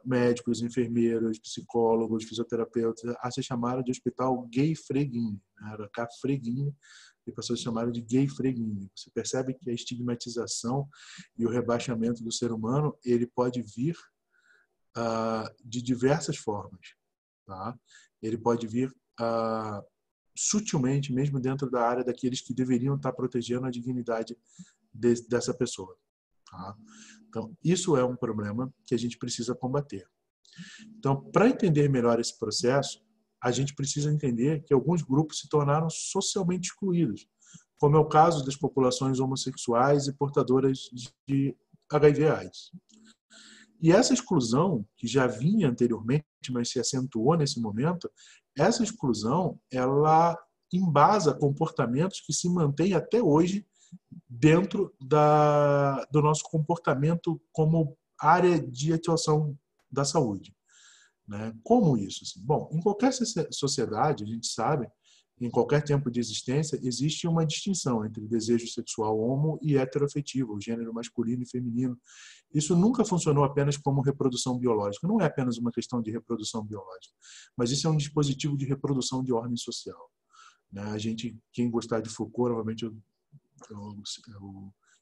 médicos, enfermeiros, psicólogos, fisioterapeutas, a se chamaram de hospital gay-freguini, era Gaffreguini, e passou a se chamar de gay-freguini. Você percebe que a estigmatização e o rebaixamento do ser humano, ele pode vir de diversas formas, tá? Ele pode vir sutilmente, mesmo dentro da área daqueles que deveriam estar protegendo a dignidade dessa pessoa. Tá? Então, isso é um problema que a gente precisa combater. Então, para entender melhor esse processo, a gente precisa entender que alguns grupos se tornaram socialmente excluídos, como é o caso das populações homossexuais e portadoras de HIV/AIDS. E essa exclusão, que já vinha anteriormente, mas se acentuou nesse momento, essa exclusão, ela embasa comportamentos que se mantêm até hoje dentro do nosso comportamento como área de atuação da saúde. Né? Como isso? Assim? Bom, em qualquer sociedade, a gente sabe, em qualquer tempo de existência, existe uma distinção entre desejo sexual homo e heteroafetivo, o gênero masculino e feminino. Isso nunca funcionou apenas como reprodução biológica. Não é apenas uma questão de reprodução biológica, mas isso é um dispositivo de reprodução de ordem social. Né? Quem gostar de Foucault, novamente eu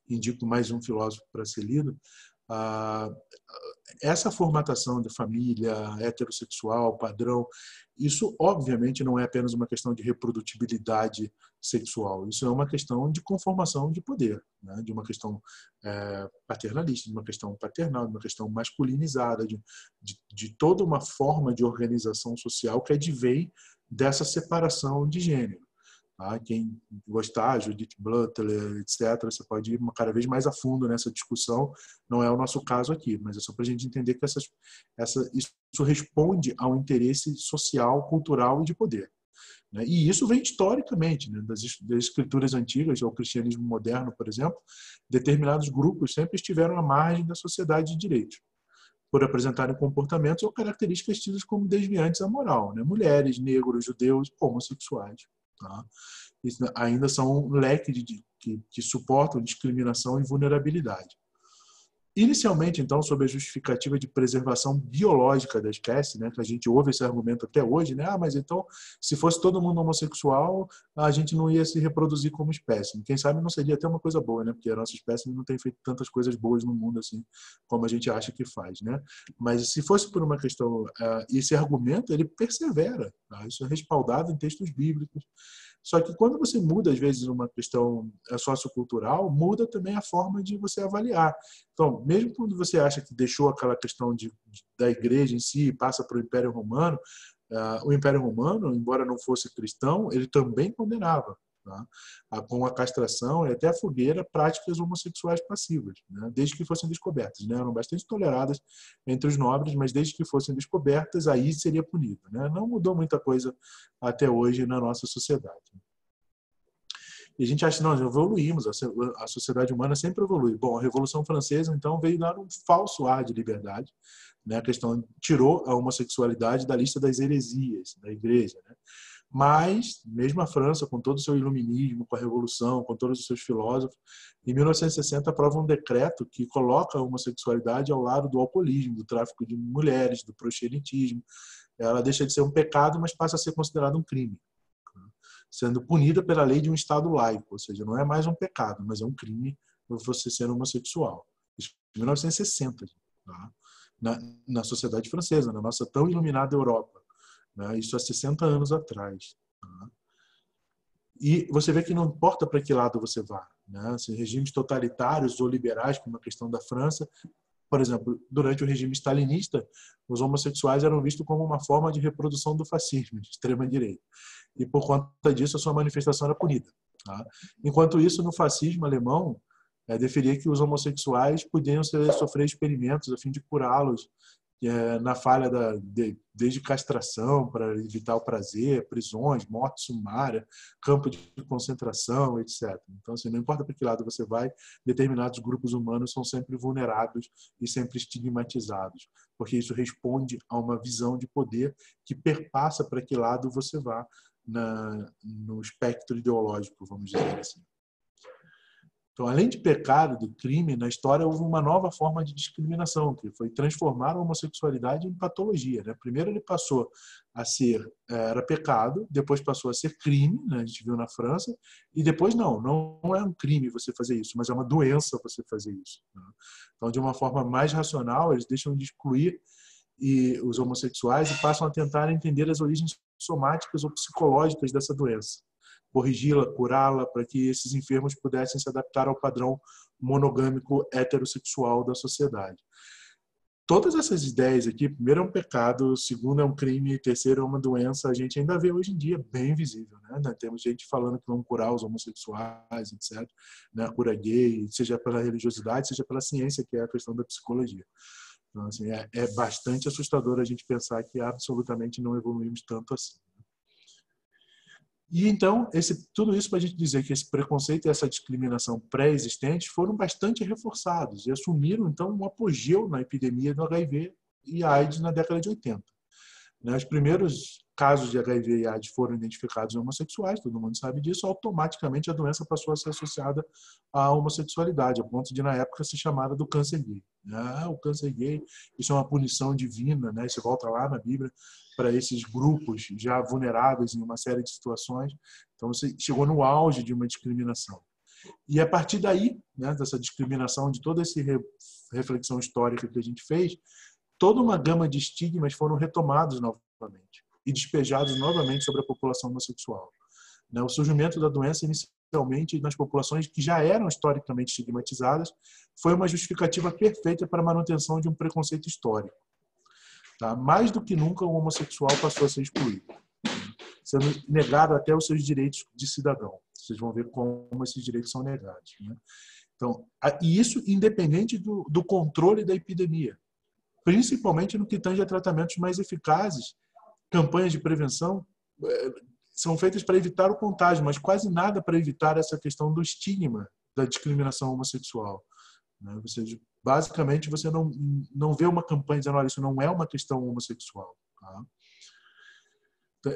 indico mais um filósofo para ser lido. Essa formatação de família heterossexual, padrão, isso obviamente não é apenas uma questão de reprodutibilidade sexual, isso é uma questão de conformação de poder, né? De uma questão paternalista, de uma questão paternal, de uma questão masculinizada, de toda uma forma de organização social que advém dessa separação de gênero. Quem gostar, Judith Butler, etc., você pode ir cada vez mais a fundo nessa discussão. Não é o nosso caso aqui, mas é só para a gente entender que isso responde a um interesse social, cultural e de poder. Né? E isso vem historicamente, né? das escrituras antigas, ao cristianismo moderno, por exemplo, determinados grupos sempre estiveram à margem da sociedade de direitos, por apresentarem comportamentos ou características tidas como desviantes à moral. Né? Mulheres, negros, judeus, homossexuais. Tá? Isso ainda são um leque que suportam discriminação e vulnerabilidade. Inicialmente, então, sob a justificativa de preservação biológica da espécie, né, que a gente ouve esse argumento até hoje, né? Mas então, se fosse todo mundo homossexual, a gente não ia se reproduzir como espécie. Quem sabe não seria até uma coisa boa, né? Porque a nossa espécie não tem feito tantas coisas boas no mundo assim, como a gente acha que faz, né? Mas se fosse por uma questão, esse argumento, ele persevera, tá? Isso é respaldado em textos bíblicos. Só que quando você muda, às vezes, uma questão sociocultural, muda também a forma de você avaliar. Então, mesmo quando você acha que deixou aquela questão da igreja em si e passa para o Império Romano, o Império Romano, embora não fosse cristão, ele também condenava, tá? Com a castração e até a fogueira, práticas homossexuais passivas, né? Desde que fossem descobertas. Né? Eram bastante toleradas entre os nobres, mas desde que fossem descobertas, aí seria punido. Né? Não mudou muita coisa até hoje na nossa sociedade. E a gente acha, não, já evoluímos, a sociedade humana sempre evolui. Bom, a Revolução Francesa, então, veio dar um falso ar de liberdade, né? A questão tirou a homossexualidade da lista das heresias da igreja, né? Mas, mesmo a França, com todo o seu iluminismo, com a Revolução, com todos os seus filósofos, em 1960 aprova um decreto que coloca a homossexualidade ao lado do alcoolismo, do tráfico de mulheres, do proxenetismo. Ela deixa de ser um pecado, mas passa a ser considerada um crime, sendo punida pela lei de um Estado laico, ou seja, não é mais um pecado, mas é um crime você ser homossexual. Isso em 1960, tá? na sociedade francesa, na nossa tão iluminada Europa, né? Isso há 60 anos atrás. Tá? E você vê que não importa para que lado você vá, né? Se regimes totalitários ou liberais, como a questão da França, por exemplo, durante o regime stalinista, os homossexuais eram vistos como uma forma de reprodução do fascismo, de extrema-direita. E, por conta disso, a sua manifestação era punida. Tá? Enquanto isso, no fascismo alemão, deferia que os homossexuais podiam sofrer experimentos a fim de curá-los na falha desde castração para evitar o prazer, prisões, morte sumária, campo de concentração, etc. Então, assim, não importa para que lado você vai, determinados grupos humanos são sempre vulnerados e sempre estigmatizados, porque isso responde a uma visão de poder que perpassa para que lado você vá no espectro ideológico, vamos dizer assim. Então, além de pecado, de crime, na história houve uma nova forma de discriminação, que foi transformar a homossexualidade em patologia, né? Primeiro ele passou a ser, era pecado, depois passou a ser crime, né? A gente viu na França, e depois não é um crime você fazer isso, mas é uma doença você fazer isso, né? Então, de uma forma mais racional, eles deixam de excluir os homossexuais e passam a tentar entender as origens somáticas ou psicológicas dessa doença, corrigi-la, curá-la, para que esses enfermos pudessem se adaptar ao padrão monogâmico heterossexual da sociedade. Todas essas ideias aqui, primeiro é um pecado, segundo é um crime, terceiro é uma doença, a gente ainda vê hoje em dia bem visível, né? Temos gente falando que vão curar os homossexuais, etc., né? A cura gay, seja pela religiosidade, seja pela ciência, que é a questão da psicologia. Então, assim, é bastante assustador a gente pensar que absolutamente não evoluímos tanto assim. E então, tudo isso para a gente dizer que esse preconceito e essa discriminação pré-existentes foram bastante reforçados e assumiram, então, um apogeu na epidemia do HIV e AIDS na década de 80. Os primeiros casos de HIV e AIDS foram identificados em homossexuais, todo mundo sabe disso, automaticamente a doença passou a ser associada à homossexualidade, a ponto de, na época, ser chamada do câncer gay. O câncer gay, isso é uma punição divina, né? Você volta lá na Bíblia para esses grupos já vulneráveis em uma série de situações. Então, você chegou no auge de uma discriminação. E a partir daí, né, dessa discriminação, de toda essa reflexão histórica que a gente fez, toda uma gama de estigmas foram retomados novamente e despejados novamente sobre a população homossexual. O surgimento da doença, inicialmente, nas populações que já eram historicamente estigmatizadas, foi uma justificativa perfeita para a manutenção de um preconceito histórico. Mais do que nunca, o homossexual passou a ser excluído, sendo negado até os seus direitos de cidadão. Vocês vão ver como esses direitos são negados. Então, e isso independente do controle da epidemia, principalmente no que tange a tratamentos mais eficazes. Campanhas de prevenção são feitas para evitar o contágio, mas quase nada para evitar essa questão do estigma da discriminação homossexual. Ou seja, basicamente, você não vê uma campanha dizendo, olha, isso não é uma questão homossexual.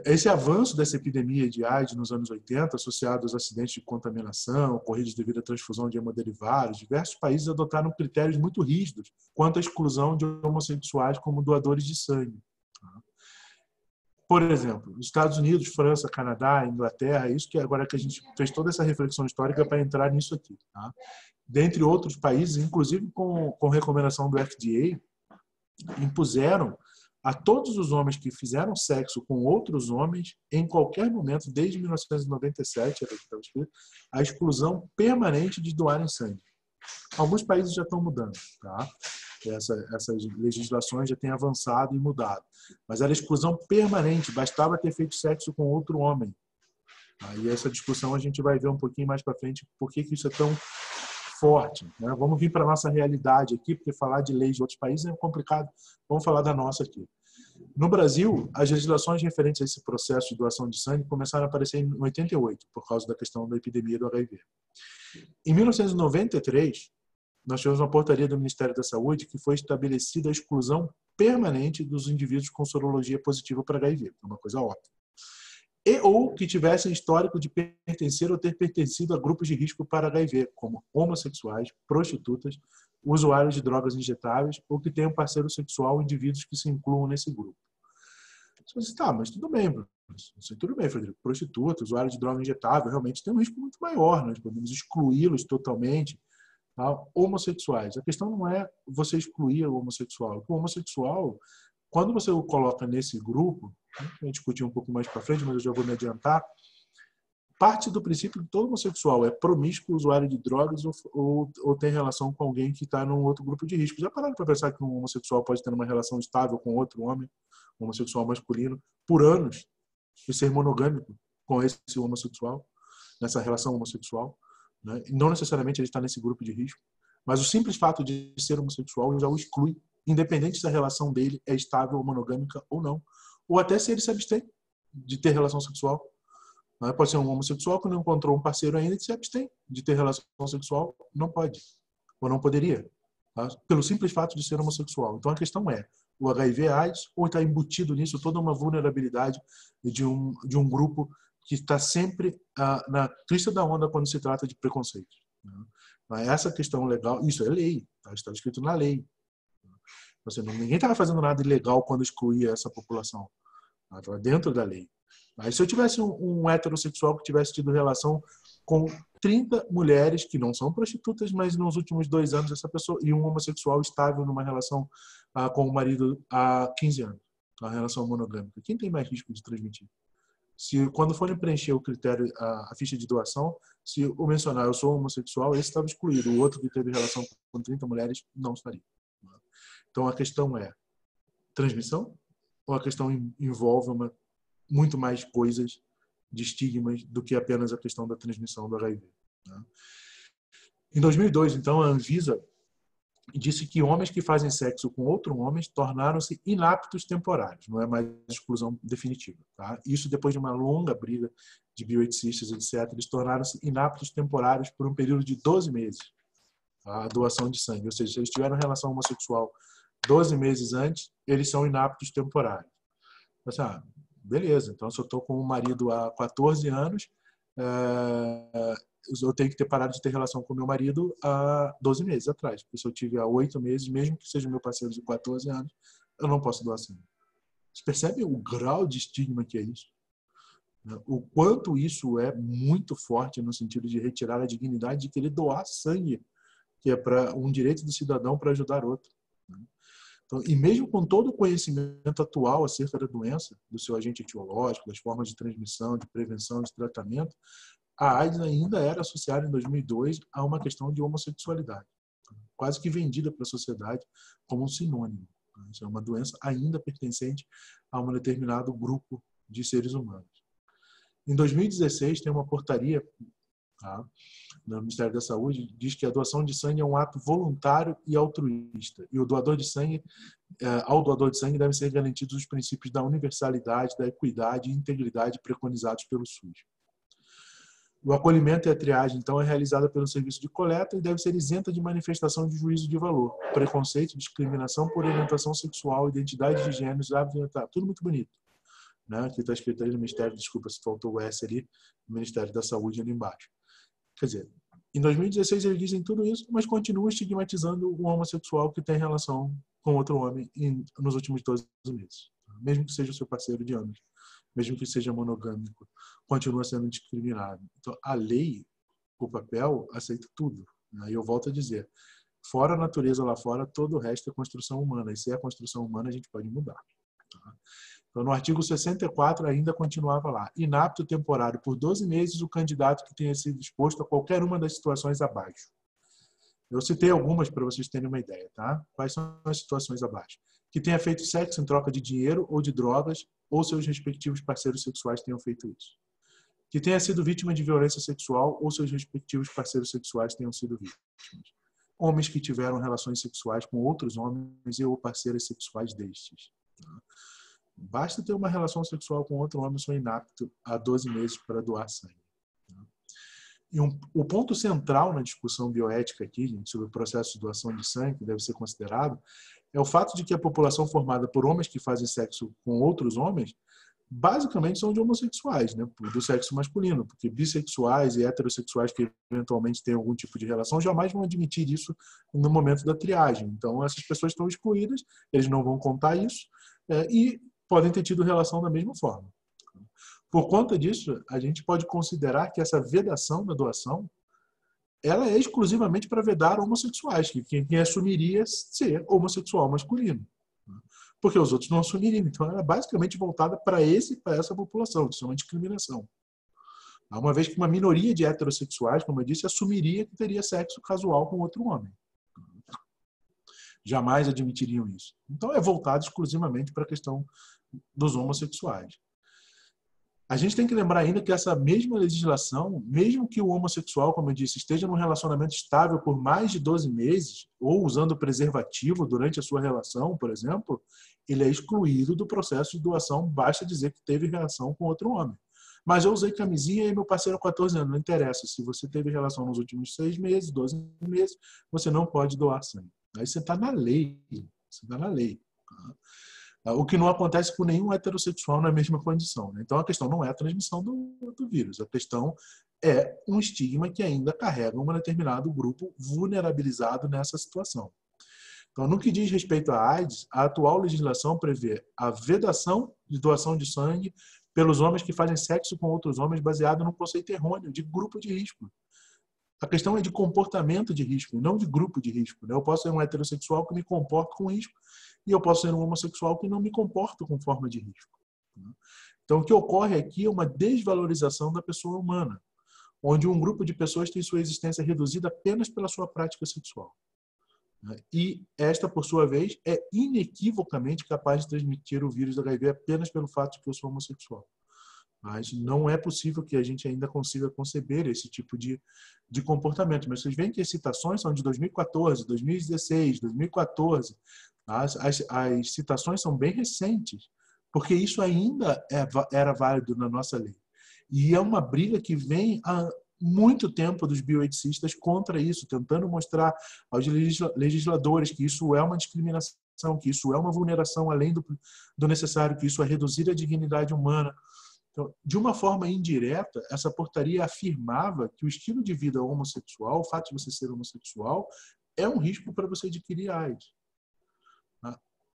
Esse avanço dessa epidemia de AIDS nos anos 80, associado aos acidentes de contaminação, ocorridos devido à transfusão de hemoderivados, diversos países adotaram critérios muito rígidos quanto à exclusão de homossexuais como doadores de sangue. Por exemplo, os Estados Unidos, França, Canadá, Inglaterra, isso que agora que a gente fez toda essa reflexão histórica para entrar nisso aqui. Dentre outros países, inclusive com recomendação do FDA, impuseram a todos os homens que fizeram sexo com outros homens, em qualquer momento, desde 1997, a exclusão permanente de doarem sangue. Alguns países já estão mudando, tá? Essas legislações já têm avançado e mudado. Mas era exclusão permanente, bastava ter feito sexo com outro homem. E essa discussão a gente vai ver um pouquinho mais para frente, por que isso é tão forte, né? Vamos vir para a nossa realidade aqui, porque falar de leis de outros países é complicado. Vamos falar da nossa aqui. No Brasil, as legislações referentes a esse processo de doação de sangue começaram a aparecer em 88, por causa da questão da epidemia do HIV. Em 1993, nós tivemos uma portaria do Ministério da Saúde que foi estabelecida a exclusão permanente dos indivíduos com sorologia positiva para HIV, uma coisa óbvia. E ou que tivessem histórico de pertencer ou ter pertencido a grupos de risco para HIV, como homossexuais, prostitutas, usuários de drogas injetáveis ou que tenham parceiro sexual indivíduos que se incluam nesse grupo. Você diz, tá, mas tudo bem, Bruno. Tudo bem, Frederico. Prostituta, usuário de droga injetável, realmente tem um risco muito maior. Nós podemos excluí-los totalmente. Tá? Homossexuais. A questão não é você excluir o homossexual. O homossexual, quando você o coloca nesse grupo, a gente discutir um pouco mais para frente, mas eu já vou me adiantar, parte do princípio que todo homossexual é promíscuo, usuário de drogas ou tem relação com alguém que está num outro grupo de risco. Já pararam para pensar que um homossexual pode ter uma relação estável com outro homem, um homossexual masculino, por anos, e ser monogâmico com esse homossexual, nessa relação homossexual, né? E não necessariamente ele está nesse grupo de risco, mas o simples fato de ser homossexual já o exclui, independente se a relação dele é estável, monogâmica ou não, ou até se ele se abstém de ter relação sexual. Pode ser um homossexual que não encontrou um parceiro ainda e se abstém de ter relação sexual, não pode, ou não poderia, tá? Pelo simples fato de ser homossexual. Então a questão é, o HIV/AIDS ou está embutido nisso toda uma vulnerabilidade de um grupo que está sempre na crista da onda quando se trata de preconceito, né? Essa questão legal, isso é lei, tá? Está escrito na lei. Ninguém estava fazendo nada ilegal quando excluía essa população. Estava dentro da lei. Mas se eu tivesse um heterossexual que tivesse tido relação com 30 mulheres que não são prostitutas, mas nos últimos 2 anos essa pessoa, e um homossexual estável numa relação com o marido há 15 anos, uma relação monogâmica, quem tem mais risco de transmitir? Se quando forem preencher o critério, a ficha de doação, se eu mencionar eu sou homossexual, esse estava excluído. O outro que teve relação com 30 mulheres não estaria. Então a questão é transmissão ou a questão envolve muito mais coisas de estigmas do que apenas a questão da transmissão do HIV, né? Em 2002, então, a Anvisa disse que homens que fazem sexo com outro homem tornaram-se inaptos temporários, não é mais exclusão definitiva, tá? Isso depois de uma longa briga de bioeticistas, etc., eles tornaram-se inaptos temporários por um período de 12 meses, a doação de sangue. Ou seja, se eles tiveram relação homossexual 12 meses antes, eles são inaptos temporários. Beleza, então se eu estou com um marido há 14 anos, eu tenho que ter parado de ter relação com meu marido há 12 meses atrás. Porque se eu tive há 8 meses, mesmo que seja meu parceiro de 14 anos, eu não posso doar sangue. Você percebe o grau de estigma que é isso? O quanto isso é muito forte no sentido de retirar a dignidade de querer doar sangue, que é para um direito do cidadão para ajudar outro. Então, e mesmo com todo o conhecimento atual acerca da doença, do seu agente etiológico, das formas de transmissão, de prevenção, de tratamento, a AIDS ainda era associada em 2002 a uma questão de homossexualidade, quase que vendida para a sociedade como um sinônimo. Isso é uma doença ainda pertencente a um determinado grupo de seres humanos. Em 2016, tem uma portaria, tá, no Ministério da Saúde, diz que a doação de sangue é um ato voluntário e altruísta. E o doador de sangue, ao doador de sangue devem ser garantidos os princípios da universalidade, da equidade e integridade preconizados pelo SUS. O acolhimento e a triagem, então, é realizada pelo serviço de coleta e deve ser isenta de manifestação de juízo de valor, preconceito, discriminação por orientação sexual, identidade de gêneros, hábitos, tudo muito bonito, né? Aqui está escrito aí no Ministério, desculpa se faltou o S ali, no Ministério da Saúde ali embaixo. Quer dizer, em 2016 eles dizem tudo isso, mas continuam estigmatizando o homossexual que tem relação com outro homem nos últimos 12 meses. Mesmo que seja o seu parceiro de anos, mesmo que seja monogâmico, continua sendo discriminado. Então, a lei, o papel, aceita tudo. Aí eu volto a dizer, fora a natureza lá fora, todo o resto é construção humana. E se é construção humana, a gente pode mudar. Tá? Então, no artigo 64 ainda continuava lá. Inapto temporário por 12 meses o candidato que tenha sido exposto a qualquer uma das situações abaixo. Eu citei algumas para vocês terem uma ideia, tá? Quais são as situações abaixo? Que tenha feito sexo em troca de dinheiro ou de drogas, ou seus respectivos parceiros sexuais tenham feito isso. que tenha sido vítima de violência sexual ou seus respectivos parceiros sexuais tenham sido vítimas. Homens que tiveram relações sexuais com outros homens e ou parceiras sexuais destes. Basta ter uma relação sexual com outro homem, sou inapto há 12 meses para doar sangue. E o ponto central na discussão bioética aqui, gente, sobre o processo de doação de sangue, que deve ser considerado, é o fato de que a população formada por homens que fazem sexo com outros homens, basicamente são de homossexuais, né, do sexo masculino, porque bissexuais e heterossexuais que eventualmente têm algum tipo de relação jamais vão admitir isso no momento da triagem. Então, essas pessoas estão excluídas, eles não vão contar isso, e podem ter tido relação da mesma forma. Por conta disso, a gente pode considerar que essa vedação da doação ela é exclusivamente para vedar homossexuais, que quem assumiria ser homossexual masculino. Porque os outros não assumiriam. Então, ela é basicamente voltada para essa população. Isso é uma discriminação. Uma vez que uma minoria de heterossexuais, como eu disse, assumiria que teria sexo casual com outro homem. Jamais admitiriam isso. Então, é voltado exclusivamente para a questão dos homossexuais. A gente tem que lembrar ainda que essa mesma legislação, mesmo que o homossexual, como eu disse, esteja num relacionamento estável por mais de 12 meses, ou usando preservativo durante a sua relação, por exemplo, ele é excluído do processo de doação, basta dizer que teve relação com outro homem. Mas eu usei camisinha e meu parceiro 14 anos, não interessa. Se você teve relação nos últimos 6 meses, 12 meses, você não pode doar sangue. Aí você está na lei. Você está na lei. O que não acontece com nenhum heterossexual na mesma condição. Né? Então, a questão não é a transmissão do vírus. A questão é um estigma que ainda carrega um determinado grupo vulnerabilizado nessa situação. Então, no que diz respeito à AIDS, a atual legislação prevê a vedação de doação de sangue pelos homens que fazem sexo com outros homens baseado num conceito errôneo de grupo de risco. A questão é de comportamento de risco, não de grupo de risco. Eu posso ser um heterossexual que me comporto com risco e eu posso ser um homossexual que não me comporto com forma de risco. Então, o que ocorre aqui é uma desvalorização da pessoa humana, onde um grupo de pessoas tem sua existência reduzida apenas pela sua prática sexual. E esta, por sua vez, é inequivocamente capaz de transmitir o vírus do HIV apenas pelo fato de que eu sou homossexual. Mas não é possível que a gente ainda consiga conceber esse tipo de comportamento. Mas vocês veem que as citações são de 2014, 2016, 2014. As citações são bem recentes, porque isso ainda era válido na nossa lei. E é uma briga que vem há muito tempo dos bioeticistas contra isso, tentando mostrar aos legisladores que isso é uma discriminação, que isso é uma vulneração além do necessário, que isso é reduzir a dignidade humana. Então, de uma forma indireta, essa portaria afirmava que o estilo de vida homossexual, o fato de você ser homossexual, é um risco para você adquirir AIDS.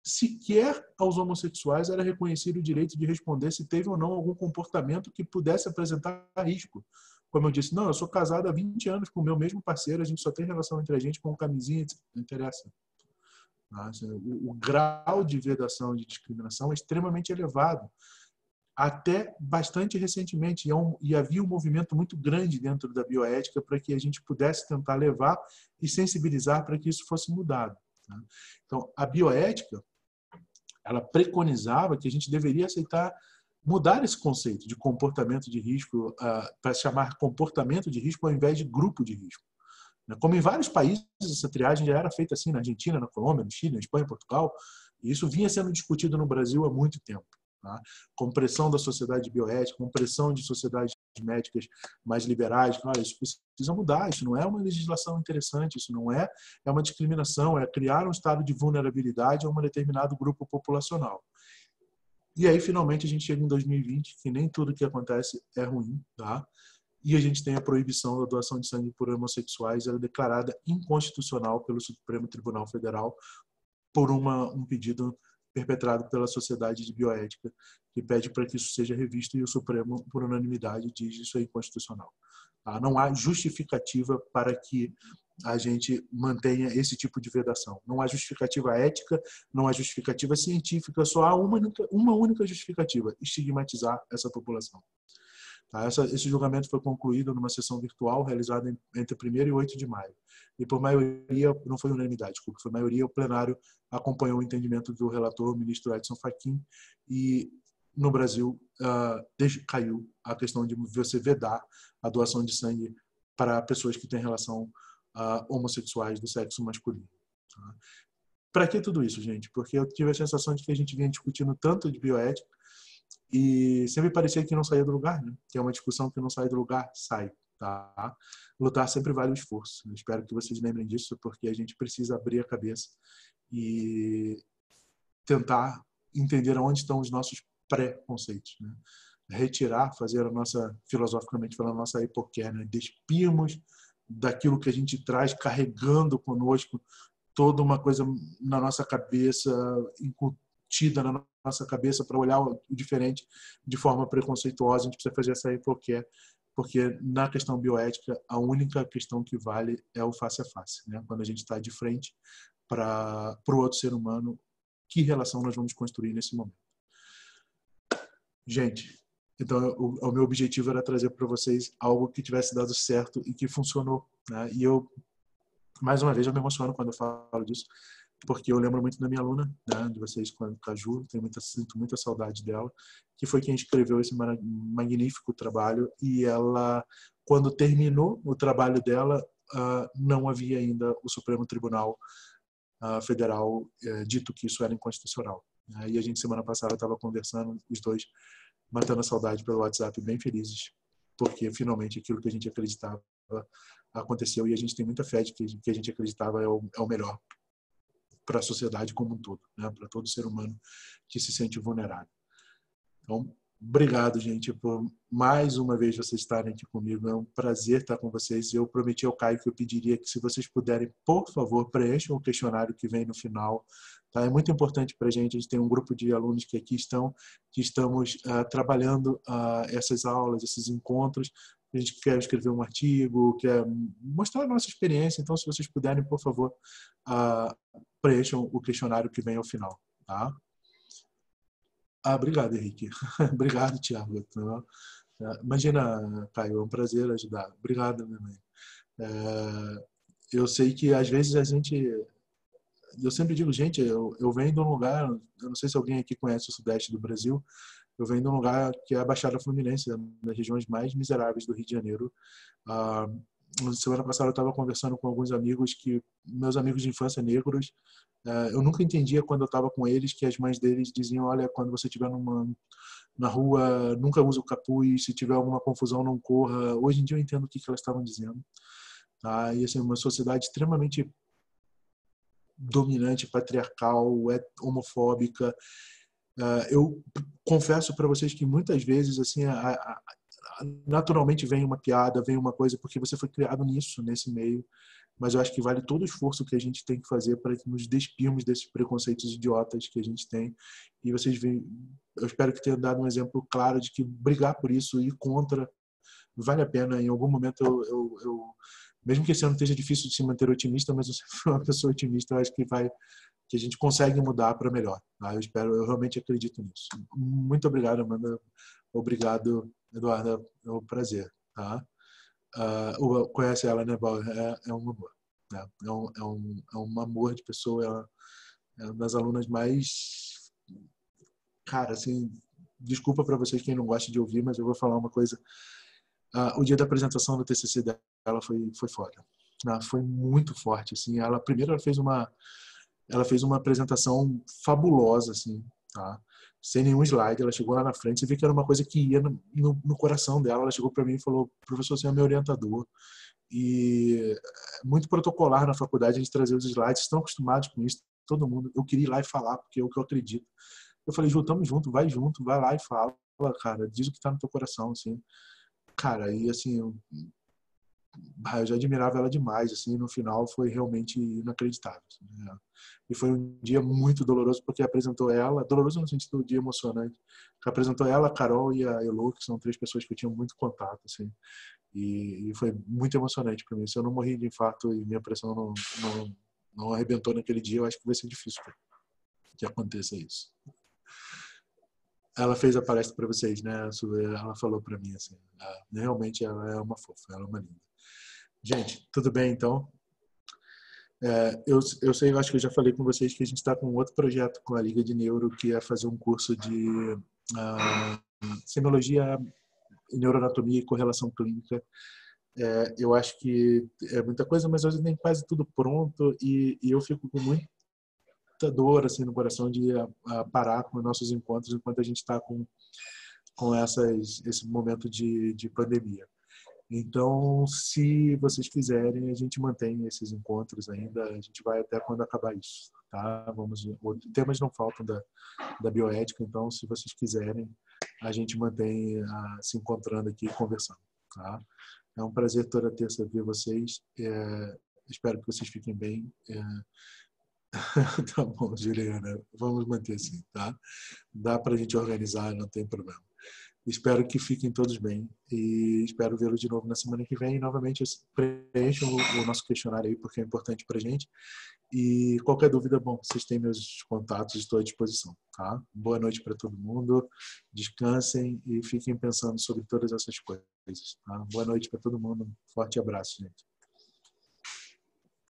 Sequer aos homossexuais era reconhecido o direito de responder se teve ou não algum comportamento que pudesse apresentar risco. Como eu disse, não, eu sou casado há 20 anos com o meu mesmo parceiro, a gente só tem relação entre a gente com camisinha, não interessa. O grau de vedação e de discriminação é extremamente elevado. Até bastante recentemente, e havia um movimento muito grande dentro da bioética para que a gente pudesse tentar levar e sensibilizar para que isso fosse mudado. Então, a bioética, ela preconizava que a gente deveria aceitar mudar esse conceito de comportamento de risco para chamar comportamento de risco ao invés de grupo de risco. Como em vários países, essa triagem já era feita assim, na Argentina, na Colômbia, no Chile, na Espanha, em Portugal, e isso vinha sendo discutido no Brasil há muito tempo. Com pressão da sociedade bioética, com pressão de sociedades médicas mais liberais, olha, isso precisa mudar, isso não é uma legislação interessante, isso não é uma discriminação, é criar um estado de vulnerabilidade a um determinado grupo populacional. E aí, finalmente, a gente chega em 2020, que nem tudo que acontece é ruim, tá? E a gente tem a proibição da doação de sangue por homossexuais, ela é declarada inconstitucional pelo Supremo Tribunal Federal por um pedido perpetrado pela Sociedade de Bioética, que pede para que isso seja revisto e o Supremo, por unanimidade, diz isso é inconstitucional. Não há justificativa para que a gente mantenha esse tipo de vedação. Não há justificativa ética, não há justificativa científica, só há uma única justificativa: estigmatizar essa população. Esse julgamento foi concluído numa sessão virtual realizada entre 1º e 8 de maio. E por maioria, não foi unanimidade, desculpa, foi maioria, o plenário acompanhou o entendimento do relator, o ministro Edson Fachin, e no Brasil, caiu a questão de você vedar a doação de sangue para pessoas que têm relação homossexuais do sexo masculino. Tá? Para que tudo isso, gente? Porque eu tive a sensação de que a gente vinha discutindo tanto de bioética e sempre parecia que não saía do lugar, né? Que é uma discussão que não sai do lugar, sai. Tá? Lutar sempre vale o esforço. Eu espero que vocês lembrem disso, porque a gente precisa abrir a cabeça e tentar entender onde estão os nossos pré-conceitos, né? Retirar, fazer a nossa, filosoficamente falando, a nossa hipoquia, né? Despirmos daquilo que a gente traz carregando conosco toda uma coisa na nossa cabeça, incutida na nossa cabeça para olhar o diferente de forma preconceituosa. A gente precisa fazer essa hipoquia, porque na questão bioética a única questão que vale é o face a face, né? Quando a gente está de frente para o outro ser humano, que relação nós vamos construir nesse momento? Gente, então o meu objetivo era trazer para vocês algo que tivesse dado certo e que funcionou, né? E eu, mais uma vez, eu me emociono quando eu falo disso, porque eu lembro muito da minha aluna, né, de vocês, com a Caju, sinto muita saudade dela, que foi quem escreveu esse magnífico trabalho, e ela, quando terminou o trabalho dela, não havia ainda o Supremo Tribunal Federal dito que isso era inconstitucional. E a gente, semana passada, estava conversando, os dois, matando a saudade pelo WhatsApp, bem felizes, porque finalmente aquilo que a gente acreditava aconteceu, e a gente tem muita fé de que a gente acreditava é o melhor para a sociedade como um todo, né? Para todo ser humano que se sente vulnerável. Então, obrigado, gente, por mais uma vez vocês estarem aqui comigo. É um prazer estar com vocês. Eu prometi ao Caio que eu pediria que, se vocês puderem, por favor, preencham o questionário que vem no final. Tá? É muito importante para a gente. A gente tem um grupo de alunos que aqui estão, que estamos trabalhando essas aulas, esses encontros. A gente quer escrever um artigo, quer mostrar a nossa experiência. Então, se vocês puderem, por favor, preencham o questionário que vem ao final. Tá? Obrigado, Henrique. Obrigado, Thiago. Imagina, Caio, é um prazer ajudar. Obrigado, minha mãe. Eu sei que às vezes a gente. Eu sempre digo, gente, eu venho de um lugar. Eu não sei se alguém aqui conhece o Sudeste do Brasil. Eu venho de um lugar que é a Baixada Fluminense, uma das regiões mais miseráveis do Rio de Janeiro. Semana passada eu estava conversando com alguns amigos, meus amigos de infância negros. Eu nunca entendia, quando eu estava com eles, que as mães deles diziam: olha, quando você estiver na rua, nunca use o capuz, se tiver alguma confusão, não corra. Hoje em dia eu entendo o que elas estavam dizendo. Tá? E assim, uma sociedade extremamente dominante, patriarcal, homofóbica. Eu confesso para vocês que muitas vezes assim naturalmente vem uma piada, vem uma coisa, porque você foi criado nisso, nesse meio. Mas eu acho que vale todo o esforço que a gente tem que fazer para nos despirmos desses preconceitos idiotas que a gente tem. E vocês veem, eu espero que tenha dado um exemplo claro de que brigar por isso e ir contra vale a pena. Em algum momento mesmo que esse ano esteja difícil de se manter otimista, mas eu sempre fui uma pessoa otimista. Eu acho que a gente consegue mudar para melhor. Tá? Eu realmente acredito nisso. Muito obrigado, Amanda. Obrigado, Eduardo. É um prazer. Tá? Conhece ela, né, Val? É um amor. Né? É um amor de pessoa. É uma das alunas mais... Cara, assim, desculpa para vocês quem não gosta de ouvir, mas eu vou falar uma coisa. O dia da apresentação do TCC dela foi foda. Foi muito forte. Assim. Primeiro ela fez uma apresentação fabulosa, assim, tá? Sem nenhum slide. Ela chegou lá na frente, você vê que era uma coisa que ia no coração dela. Ela chegou para mim e falou: professor, você é meu orientador. E muito protocolar na faculdade a gente trazer os slides. Estão acostumados com isso, todo mundo. Eu queria ir lá e falar, porque é o que eu acredito. Eu falei: Ju, tamo junto, vai lá e fala, cara, diz o que tá no teu coração, assim. Cara, e assim, eu já admirava ela demais, assim, no final foi realmente inacreditável. Assim, né? E foi um dia muito doloroso, porque apresentou ela, doloroso no sentido de emocionante, que apresentou ela, a Carol e a Elo, que são três pessoas que eu tinha muito contato, assim, e foi muito emocionante para mim. Se eu não morri de infarto e minha pressão não arrebentou naquele dia, eu acho que vai ser difícil que aconteça isso. Ela fez a palestra para vocês, né? Ela falou para mim assim, realmente ela é uma fofa, ela é uma linda. Gente, tudo bem então? Eu sei, eu acho que eu já falei com vocês que a gente está com outro projeto com a Liga de Neuro, que é fazer um curso de Semiologia, neuroanatomia e correlação clínica. Eu acho que é muita coisa, mas hoje tem quase tudo pronto e eu fico com muita dor assim, no coração de parar com os nossos encontros enquanto a gente está com esse momento de pandemia. Então, se vocês quiserem, a gente mantém esses encontros ainda, a gente vai até quando acabar isso, tá? Temas não faltam da bioética, então, se vocês quiserem, a gente mantém se encontrando aqui e conversando, tá? É um prazer toda terça ver vocês, espero que vocês fiquem bem. Tá bom, Juliana, vamos manter assim, tá? Dá para a gente organizar, não tem problema. Espero que fiquem todos bem e espero vê-lo de novo na semana que vem. E, novamente, preencham o nosso questionário aí, porque é importante para a gente. E qualquer dúvida, bom, vocês têm meus contatos, estou à disposição, tá? Boa noite para todo mundo, descansem e fiquem pensando sobre todas essas coisas, tá? Boa noite para todo mundo, forte abraço, gente.